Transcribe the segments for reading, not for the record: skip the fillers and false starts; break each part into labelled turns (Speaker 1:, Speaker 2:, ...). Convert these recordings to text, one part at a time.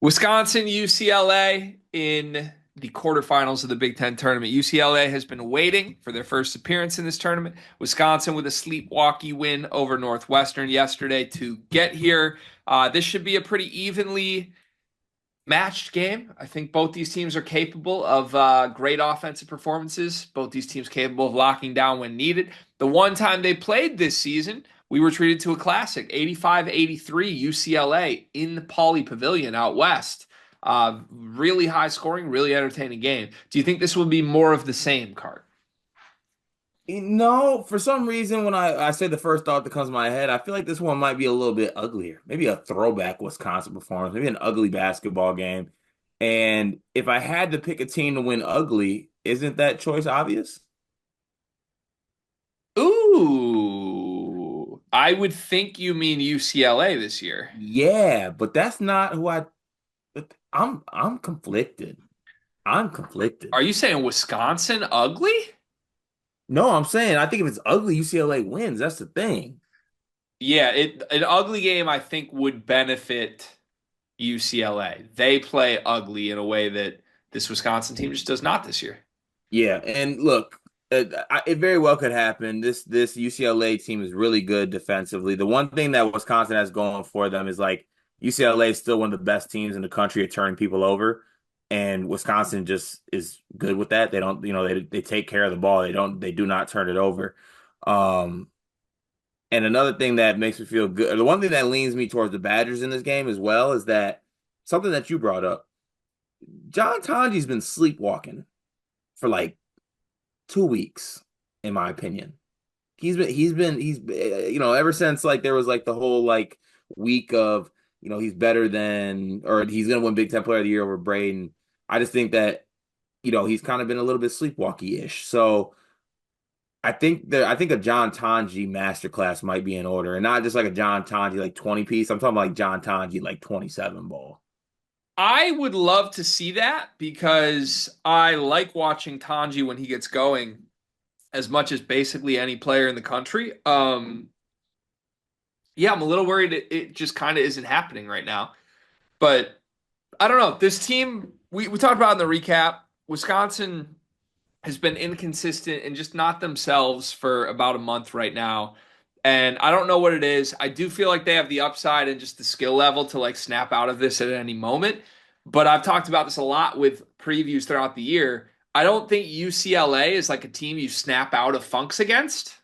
Speaker 1: Wisconsin, UCLA in the quarterfinals of the Big Ten tournament. UCLA has been waiting for their first appearance in this tournament. Wisconsin with a sleepwalky win over Northwestern yesterday to get here. This should be a pretty evenly matched game. I think both these teams are capable of great offensive performances. Both these teams capable of locking down when needed. The one time they played this season, we were treated to a classic, 85-83 UCLA in the Pauley Pavilion out west. Really high scoring, really entertaining game. Do you think this will be more of the same, Cart?
Speaker 2: No, for some reason, when I say the first thought that comes to my head, I feel like this one might be a little bit uglier. Maybe a throwback Wisconsin performance, maybe an ugly basketball game. And if I had to pick a team to win ugly, isn't that choice obvious?
Speaker 1: Ooh, I would think you mean UCLA this year.
Speaker 2: Yeah, but that's not who I'm conflicted. I'm conflicted.
Speaker 1: Are you saying Wisconsin ugly?
Speaker 2: No, I'm saying I think if it's ugly, UCLA wins. That's the thing.
Speaker 1: Yeah, an ugly game I think would benefit UCLA. They play ugly in a way that this Wisconsin team just does not this year.
Speaker 2: Yeah, and look, it very well could happen. This UCLA team is really good defensively. The one thing that Wisconsin has going for them is like UCLA is still one of the best teams in the country at turning people over, and Wisconsin just is good with that. They don't, they take care of the ball. They do not turn it over. Um, and another thing that makes me feel good, or the one thing that leans me towards the Badgers in this game as well, is that something that you brought up. John Tonji's been sleepwalking for like 2 weeks, in my opinion. Ever since like there was like the whole like week of he's better than or he's gonna win Big Ten Player of the Year over Braden. I just think that he's kind of been a little bit sleepwalky-ish. So I think a John Tanji masterclass might be in order, and not just like a John Tanji like 20 piece. I'm talking like John Tanji like 27 ball.
Speaker 1: I would love to see that because I like watching Tanji when he gets going as much as basically any player in the country. Yeah, I'm a little worried it just kind of isn't happening right now. But I don't know. This team, we talked about in the recap, Wisconsin has been inconsistent and just not themselves for about a month right now. And I don't know what it is. I do feel like they have the upside and just the skill level to like snap out of this at any moment. But I've talked about this a lot with previews throughout the year. I don't think UCLA is like a team you snap out of funks against.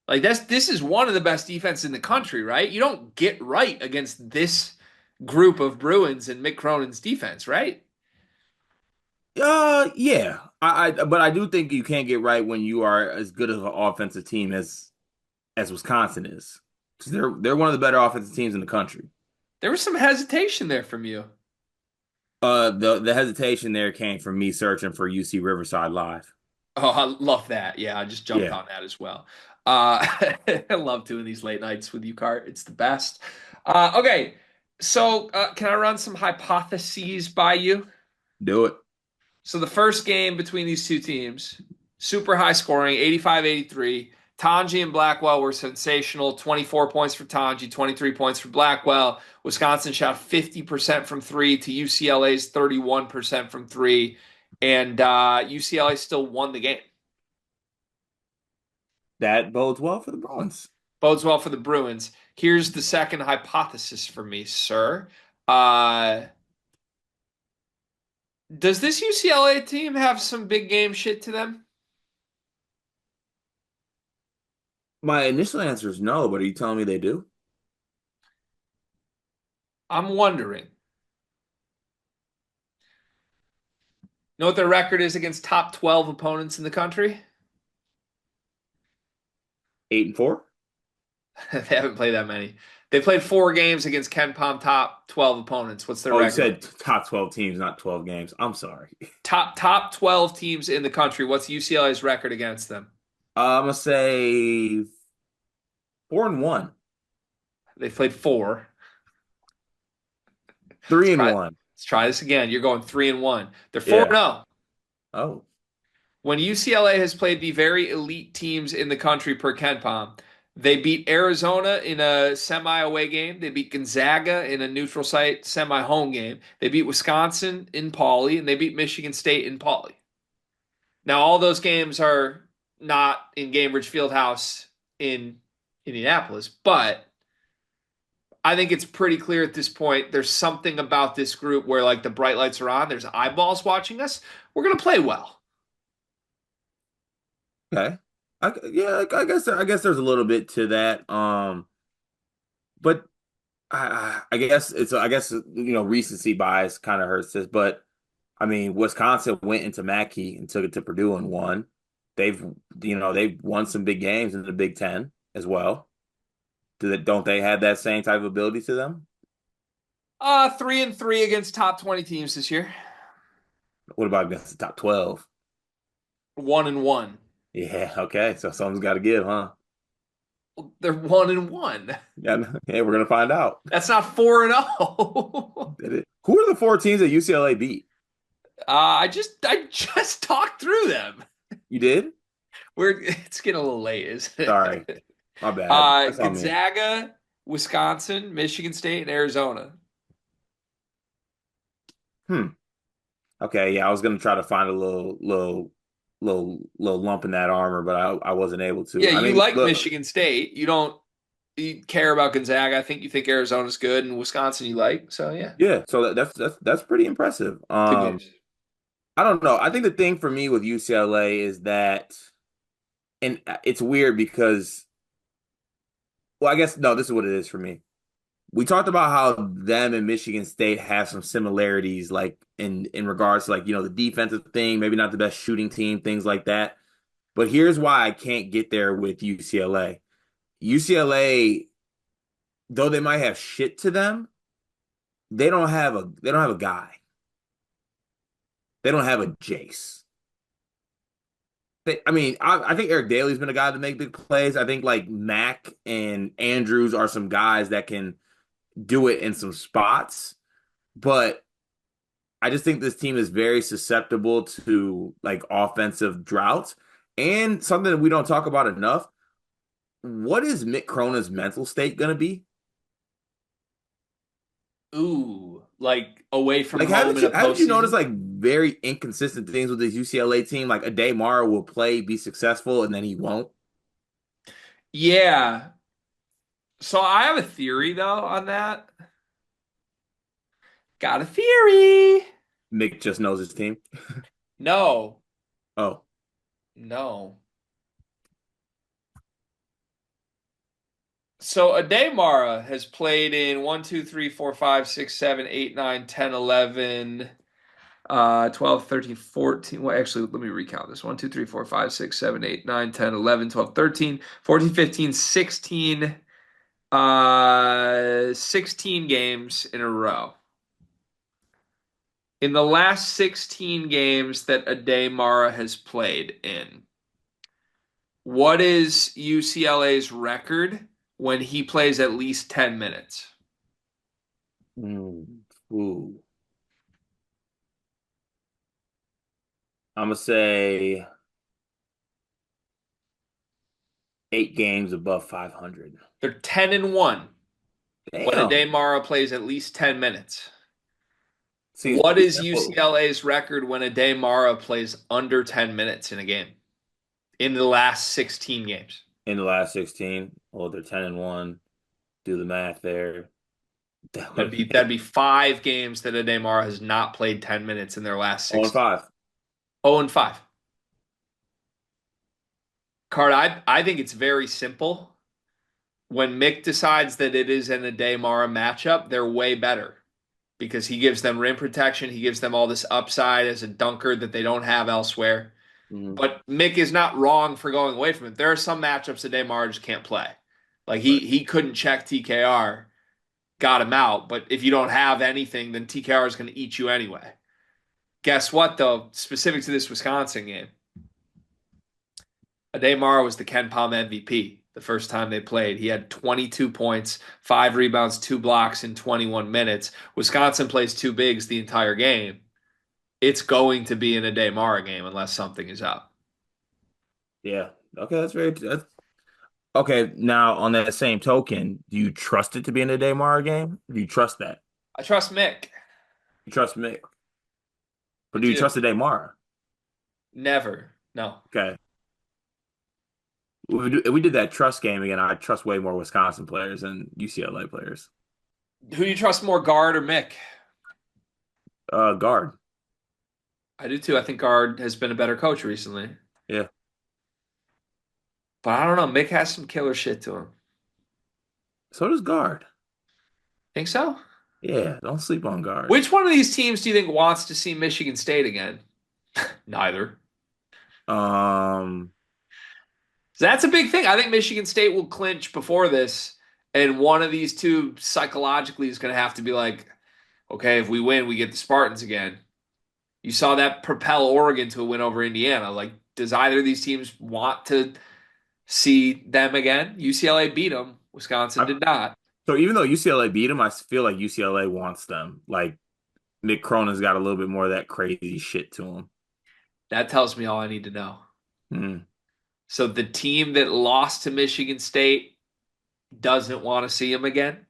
Speaker 1: Like this is one of the best defenses in the country, right? You don't get right against this group of Bruins and Mick Cronin's defense, right?
Speaker 2: Yeah. But I do think you can't get right when you are as good of an offensive team as Wisconsin is. 'Cause they're one of the better offensive teams in the country.
Speaker 1: There was some hesitation there from you.
Speaker 2: The hesitation there came from me searching for UC Riverside Live.
Speaker 1: Oh, I love that. Yeah, I just jumped
Speaker 2: Yeah,
Speaker 1: on that as well. I love doing these late nights with you, Cart. It's the best. Okay, so can I run some hypotheses by you?
Speaker 2: do it.
Speaker 1: So the first game between these two teams, super high scoring, 85-83. Tanji and Blackwell were sensational. 24 points for Tanji, 23 points for Blackwell. Wisconsin shot 50% from three to UCLA's 31% from three. And UCLA still won the game.
Speaker 2: That bodes well for the Bruins.
Speaker 1: Bodes well for the Bruins. Here's the second hypothesis for me, sir. Uh, does this UCLA team have some big game shit to them?
Speaker 2: My initial answer is no, but are you telling me they do?
Speaker 1: I'm wondering. Know what their record is against top 12 opponents in the country?
Speaker 2: 8-4?
Speaker 1: They haven't played that many. They played four games against Ken Palm top 12 opponents. What's their
Speaker 2: Oh, you
Speaker 1: record?
Speaker 2: said top 12 teams, not 12 games. I'm sorry.
Speaker 1: Top 12 teams in the country. What's UCLA's record against them?
Speaker 2: I'm gonna say 4-1,
Speaker 1: They played four.
Speaker 2: three
Speaker 1: Let's
Speaker 2: and
Speaker 1: try,
Speaker 2: one.
Speaker 1: let's try this again. You're going 3-1. They're
Speaker 2: Yeah.
Speaker 1: 4-0.
Speaker 2: Oh,
Speaker 1: When UCLA has played the very elite teams in the country per Ken Palm, They beat Arizona in a semi away game. They beat Gonzaga in a neutral site semi home game. They beat Wisconsin in Pauley, and they beat Michigan State in Pauley. Now, all those games are not in Gainbridge Fieldhouse in Indianapolis, but I think it's pretty clear at this point there's something about this group where like the bright lights are on, there's eyeballs watching us. We're going to play well.
Speaker 2: Okay. Yeah, I guess there's a little bit to that. But I guess recency bias kind of hurts this, but I mean Wisconsin went into Mackey and took it to Purdue and won. They've they've won some big games in the Big Ten as well. Don't they have that same type of ability to them?
Speaker 1: 3-3 against top 20 teams this year.
Speaker 2: What about against the top 12?
Speaker 1: 1-1.
Speaker 2: Yeah, okay. So something's got to give, huh?
Speaker 1: They're 1-1.
Speaker 2: Yeah, yeah, we're gonna find out.
Speaker 1: That's not 4-0.
Speaker 2: Did it? Who are the four teams that UCLA beat?
Speaker 1: I just talked through them.
Speaker 2: You did?
Speaker 1: It's getting a little late, isn't
Speaker 2: Sorry,
Speaker 1: it?
Speaker 2: my bad. That's on me.
Speaker 1: Gonzaga, Wisconsin, Michigan State, and Arizona.
Speaker 2: Hmm. Okay, yeah, I was gonna try to find a little lump in that armor, but I wasn't able to.
Speaker 1: Yeah,
Speaker 2: I
Speaker 1: you
Speaker 2: mean,
Speaker 1: like
Speaker 2: look,
Speaker 1: Michigan State. You care about Gonzaga. I think you think Arizona's good, and Wisconsin you like. So yeah,
Speaker 2: yeah, so that's pretty impressive.
Speaker 1: good news.
Speaker 2: I don't know. I think the thing for me with UCLA is that, and it's weird because, well, I guess no, this is what it is for me. We talked about how them and Michigan State have some similarities, like in regards to like the defensive thing, maybe not the best shooting team, things like that. But here's why I can't get there with UCLA. UCLA, though they might have shit to them, they don't have a guy. They don't have a Jace. I mean, I think Eric Daly's been a guy to make big plays. I think like Mack and Andrews are some guys that can do it in some spots, but I just think this team is very susceptible to like offensive droughts. And something that we don't talk about enough, what is Mick Cronin's mental state going to be?
Speaker 1: Ooh, like away from
Speaker 2: Like,
Speaker 1: home in a
Speaker 2: haven't you noticed
Speaker 1: postseason.
Speaker 2: like very inconsistent things with this UCLA team? Like, a day Mara will play, be successful, and then he won't.
Speaker 1: Yeah. So I have a theory though on that. Got a theory.
Speaker 2: Mick just knows his team.
Speaker 1: No,
Speaker 2: Oh,
Speaker 1: no. So Ademara has played in 1, 2, 3, 4, 5, 6, 7, 8, 9, 10, 11, 12, 13, 14. Well, actually, let me recount this. 1, 2, 3, 4, 5, 6, 7, 8, 9, 10, 11, 12, 13, 14, 15, 16, 16 games in a row. In the last 16 games that Ademara has played in, what is UCLA's record when he plays at least 10 minutes?
Speaker 2: ooh. I'm gonna say 8 games above 500.
Speaker 1: They're 10-1 when
Speaker 2: Damn.
Speaker 1: Ademara plays at least 10 minutes.
Speaker 2: Seems
Speaker 1: What
Speaker 2: pretty
Speaker 1: is
Speaker 2: simple.
Speaker 1: UCLA's record when Ademara plays under 10 minutes in a game in the last 16 games?
Speaker 2: In the last 16. Well, they're 10-1. Do the math there. That
Speaker 1: That'd
Speaker 2: would
Speaker 1: be
Speaker 2: make
Speaker 1: that'd be 5 games that Ademara has not played 10 minutes in their last
Speaker 2: 0 and
Speaker 1: 16.
Speaker 2: 5.
Speaker 1: 0-5. Card, I think it's very simple. When Mick decides that it is an Ademara matchup, they're way better because he gives them rim protection. He gives them all this upside as a dunker that they don't have elsewhere.
Speaker 2: Mhm.
Speaker 1: But Mick is not wrong for going away from it. There are some matchups that Ademara just can't play. Like
Speaker 2: Right.
Speaker 1: he couldn't check TKR, got him out. But if you don't have anything, then TKR is going to eat you anyway. Guess what, though? Specific to this Wisconsin game, Ademar was the Ken Palm MVP the first time they played. He had 22 points, 5 rebounds, 2 blocks in 21 minutes. Wisconsin plays two bigs the entire game. It's going to be an Ademar game unless something is up.
Speaker 2: Yeah. Okay, that's very. Okay, now on that same token, do you trust it to be in the Daymar game? Do you trust that?
Speaker 1: I trust Mick.
Speaker 2: You trust Mick,
Speaker 1: I
Speaker 2: but do you
Speaker 1: do.
Speaker 2: trust the Daymar?
Speaker 1: Never. No.
Speaker 2: Okay, we did that trust game again. I trust way more Wisconsin players than UCLA players.
Speaker 1: Who do you trust more, Guard or Mick?
Speaker 2: Guard.
Speaker 1: I do too. I think Guard has been a better coach recently.
Speaker 2: Yeah.
Speaker 1: But I don't know. Mick has some killer shit to him.
Speaker 2: So does guard.
Speaker 1: Think so?
Speaker 2: Yeah, don't sleep on guard.
Speaker 1: Which one of these teams do you think wants to see Michigan State again? Neither.
Speaker 2: Um,
Speaker 1: That's a big thing. I think Michigan State will clinch before this, and one of these two psychologically is going to have to be like, okay, if we win, we get the Spartans again. You saw that propel Oregon to a win over Indiana. Like, does either of these teams want to see them again? UCLA beat them. Wisconsin
Speaker 2: I,
Speaker 1: did not.
Speaker 2: so even though UCLA beat them, I feel like UCLA wants them. Like Nick Cronin's got a little bit more of that crazy shit to him.
Speaker 1: That tells me all I need to know.
Speaker 2: Hmm.
Speaker 1: So the team that lost to Michigan State doesn't want to see them again,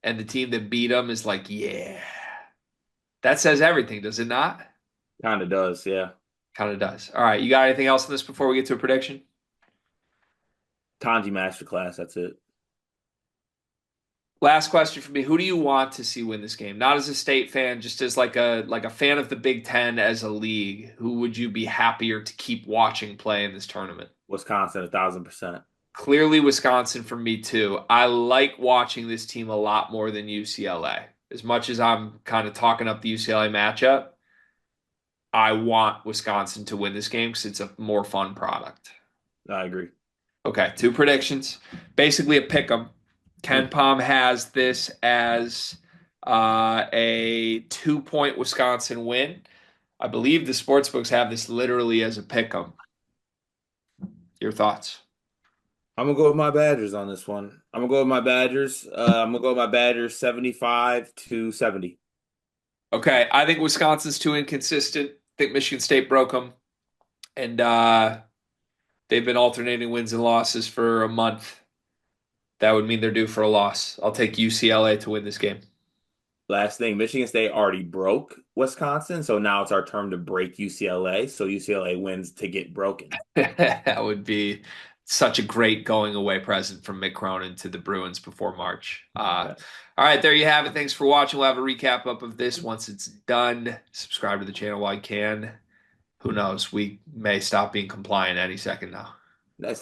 Speaker 1: and the team that beat them is like, yeah. That says everything, does it not?
Speaker 2: Kind of does, yeah.
Speaker 1: Kind of does. All right, you got anything else on this before we get to a prediction?
Speaker 2: Kanji Masterclass, that's it.
Speaker 1: Last question for me. Who do you want to see win this game? Not as a state fan, just as like a fan of the Big Ten as a league. Who would you be happier to keep watching play in this tournament?
Speaker 2: Wisconsin, 1,000%.
Speaker 1: Clearly Wisconsin for me too. I like watching this team a lot more than UCLA. As much as I'm kind of talking up the UCLA matchup, I want Wisconsin to win this game because it's a more fun product.
Speaker 2: I agree.
Speaker 1: Okay, two predictions. Basically a pick 'em. Ken
Speaker 2: Hmm.
Speaker 1: Palm has this as a 2 point Wisconsin win. I believe the sportsbooks have this literally as a pick 'em. Your thoughts?
Speaker 2: I'm gonna go with my Badgers on this one. I'm gonna go with my Badgers. I'm gonna go with my Badgers 75-70.
Speaker 1: Okay, I think Wisconsin's too inconsistent. I think Michigan State broke them, and they've been alternating wins and losses for a month. That would mean they're due for a loss. I'll take UCLA to win this game.
Speaker 2: Last thing, Michigan State already broke Wisconsin, so now it's our turn to break UCLA. So UCLA wins to get broken.
Speaker 1: That would be such a great going away present from Mick Cronin to the Bruins before March.
Speaker 2: Yeah.
Speaker 1: All right, there you have it. Thanks for watching. We'll have a recap up of this once it's done. Subscribe to the channel while you can. Who knows? We may stop being compliant any second now.
Speaker 2: That's